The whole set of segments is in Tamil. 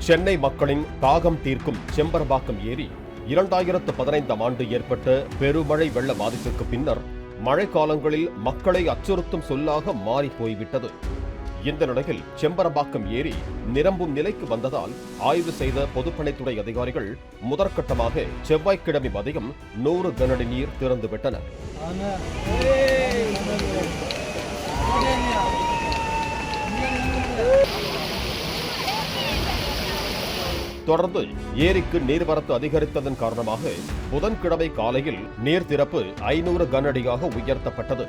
சென்னை மக்களின் தாகம் தீர்க்கும் செம்பரம்பாக்கம் ஏரி 2015ஆம் ஆண்டு ஏற்பட்ட பெருமழை வெள்ள பாதிப்புக்கு பின்னர் மழைக்காலங்களில் மக்களை அச்சுறுத்தும் சொல்லாக மாறி போய்விட்டது. இந்த நிலையில் செம்பரம்பாக்கம் ஏரி நிரம்பும் நிலைக்கு வந்ததால் ஆய்வு செய்த பொதுப்பணித்துறை அதிகாரிகள் முதற்கட்டமாக செவ்வாய்க்கிழமை மதியம் 100 கனஅடி நீர் திறந்துவிட்டனர். தொடர்ந்து ஏரிக்கு நீர்வரத்து அதிகரித்ததன் காரணமாக புதன்கிழமை காலையில் நீர் திறப்பு 500 கனஅடியாக உயர்த்தப்பட்டது.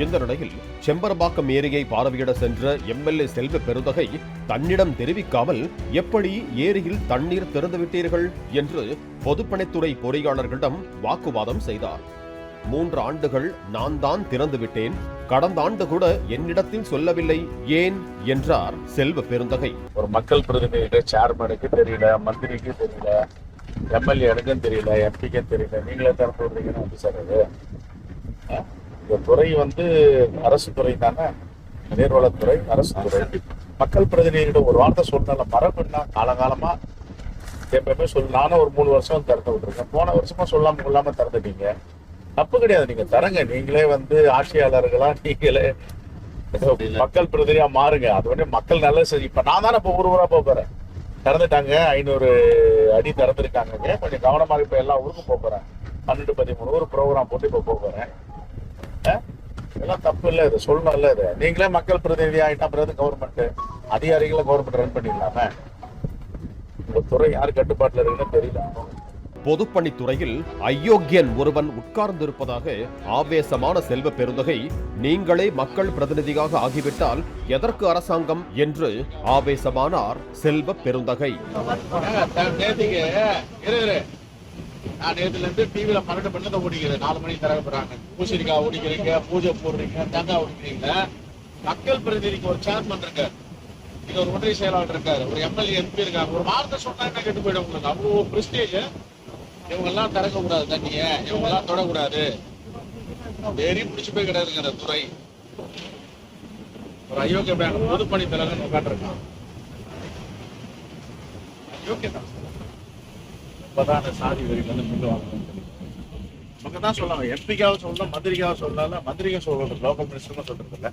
இந்த நிலையில் செம்பரம்பாக்கம் ஏரியை பார்வையிட சென்ற எம்எல்ஏ செல்வ பெருந்தகை தன்னிடம் தெரிவிக்காமல் எப்படி ஏரியில் தண்ணீர் திறந்துவிட்டீர்கள் என்று பொதுப்பணித்துறை பொறியாளர்களிடம் வாக்குவாதம் செய்தார். 3 ஆண்டுகள் நான் தான் திறந்து விட்டேன், கடந்த ஆண்டு கூட என்னிடத்தில் சொல்லவில்லை ஏன் என்றார் செல்வ பெருந்தகை. ஒரு மக்கள் பிரதிநிதிக்கு, சேர்மனுக்கு தெரியல, மந்திரிக்கு தெரியல, எம்எல்ஏனுக்கும் தெரியல, எம்பிக்கும் தெரியல, நீங்களே திறந்து விடுறீங்கன்னு வந்து சார் அது இந்த துறை அரசு துறை தானே, நீர்வளத்துறை அரசு துறை. மக்கள் பிரதிநிதிகிட்ட ஒரு வார்த்தை சொன்னால மரபுன்னா காலகாலமா எப்பவுமே நானும் ஒரு 3 வருஷம் திறந்து விட்டுருக்கேன். போன வருஷமா சொல்லாம திறந்துட்டீங்க. தப்பு கிடையாது, நீங்க தரங்க. நீங்களே ஆட்சியாளர்களா நீங்களே மக்கள் பிரதிநிதியா மாறுங்க. அது மக்கள் நல்லது செஞ்சு. இப்ப நான் தானே இப்ப ஊரா போறேன். திறந்துட்டாங்க, 500 அடி திறந்துருக்காங்க. கொஞ்சம் கவனமாக இப்ப எல்லா ஊருக்கும் போறேன். 12-13 ஊர் ப்ரோக்ராம் போட்டு இப்ப போறேன். இதெல்லாம் தப்பு இல்ல, இது சொல்லணும் இல்ல. இது நீங்களே மக்கள் பிரதிநிதி ஆயிட்டா பிறகு கவர்மெண்ட் அதிகாரிகளை கவர்மெண்ட் ரன் பண்ணிடலாம. உங்க துறை யார் கட்டுப்பாட்டுல இருக்குன்னு தெரியல. பொதுப்பணித்துறையில் அயோக்கியன் ஒருவன் உட்கார்ந்திருப்பதாக ஆவேசமான செல்வ பெருந்தகை, நீங்களே மக்கள் பிரதிநிதியாக ஆகிவிட்டால் எதற்கு அரசாங்கம் என்று ஆவேசமானார் செல்வ பெருந்தகை. நான் நேரத்துல இருந்து டிவில 12 மணி ஓடிக்கிறேன். 4 மணிக்கு தர போறாங்க. பூசணிக்காய் ஓடிக்கிறீங்க, பூஜை போடுறீங்க, தேங்காய் ஓடிக்கிறீங்க. மக்கள் பிரதிநிதிக்கு ஒரு சேர்மன் இருக்காரு, இங்க ஒரு ஒன்றிய செயலாளர் இருக்காரு, ஒரு எம்எல்ஏ எம்பி இருக்காங்க. ஒரு வார்த்தை சொன்னா என்ன கெட்டு போயிடும் உங்களுக்கு. அவ்வளவு பிரஸ்டேஜ். இவங்க எல்லாம் திறக்க கூடாது தண்ணிய, இவங்க எல்லாம் தொடக்கூடாது. வெறி பிடிச்சு போய் கிடையாதுங்க அந்த துறை. ஒரு அயோக்கிய பேங்க் பொதுப்பணி தலைவர் காட்டிருக்கான். அயோக்கியதான். இப்பதான் அந்த சாதி வரியில முன்ன வாங்கணும். நமக்கு தான் சொல்லலாம், எம்பிக்காக சொல்லலாம், மந்திரிக்காக சொல்லல. மந்திரிக்கா சொல்றது, லோக்கல் மினிஸ்டர் சொல்றது இல்ல.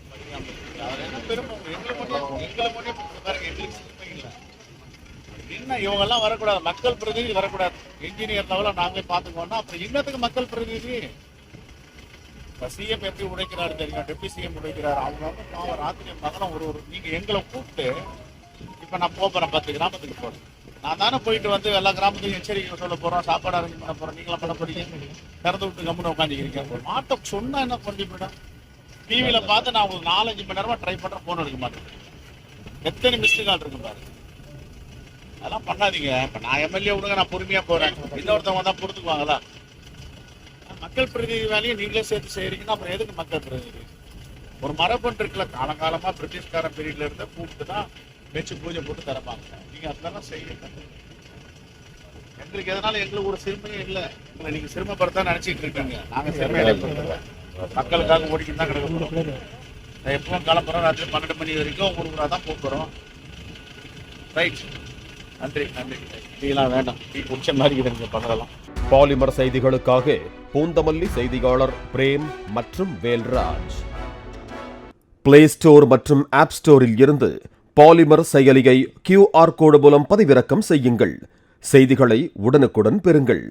என்ன இவங்க எல்லாம் வரக்கூடாது, மக்கள் பிரதிநிதி வரக்கூடாது. இன்ஜினியர் லெவல நாங்களே பாத்துக்கோன்னா அப்புறம் இன்னத்துக்கு மக்கள் பிரதிநிதி. சிஎம் எப்படி உடைக்கிறாரு தெரியும், டெப்டி சிஎம் உடைக்கிறாரு. அவங்க ராத்திரி மகனும் ஒரு நீங்க எங்களை கூப்பிட்டு இப்ப நான் போறேன் 10 கிராமத்துக்கு போறேன். நான் தானே போயிட்டு எல்லா கிராமத்துக்கும் எச்சரிக்கை சொல்ல போறோம், சாப்பாடு அரேஞ்ச் பண்ண போறோம். நீங்களா பண்ண போறீங்க, திறந்து விட்டு கம்முன்னு உட்காந்துக்கிறீங்க. ஒரு மாட்டை சொன்னா என்ன பண்ணிவிடும். டிவியில பார்த்து நான் உங்களுக்கு 4-5 மணி நேரமா ட்ரை பண்றேன், போன் எடுக்க மாட்டேன். எத்தனை மிஸ்டு கால் இருக்கு பாரு. அதெல்லாம் பண்ணாதீங்க. இப்ப நான் எம்எல்ஏ விடுங்க, நான் பொறுமையா போறேன். இன்னொருத்தவங்க தான் பொறுத்துக்குவாங்களா? மக்கள் பிரதிநிதி வேலையை நீங்களே சேர்த்து செய்யறீங்கன்னா அப்புறம் எதுக்கு மக்கள் பிரதிநிதி? ஒரு மரபு இருக்குல்ல, காலகாலமா பிரிட்டிஷ்கார பீரியட்ல இருந்து கூப்பிட்டு தான் வச்சு பூஜை போட்டு தரப்பாங்க. நீங்க அதெல்லாம் செய்யல. எங்களுக்கு எதனால எங்களுக்கு ஒரு சிறுமையும் இல்லை. உங்களை நீங்க சிறுமைப்படுத்த நினைச்சிட்டு இருக்கீங்க. நாங்க சிறுமையில மக்களுக்காக ஓடிக்கிட்டு தான் கிடக்க. எப்பவும் கிளம்புறோம், ராத்திரி 12 மணி வரைக்கும் ஊருக்குறா தான் போக்குறோம். ரைட், நன்றி நன்றி. டீலாம் வேண்டாம், டீ குடிச்ச மாதிரி நீங்க பண்ணலாம். பாலிமர் செய்திகளுக்காக பூந்தமல்லி செய்தியாளர் பிரேம் மற்றும் வேல்ராஜ். பிளே ஸ்டோர் மற்றும் ஆப் ஸ்டோரில் இருந்து பாலிமர் செயலியை QR கோடு மூலம் பதிவிறக்கம் செய்யுங்கள். செய்திகளை உடனுக்குடன் பெறுங்கள்.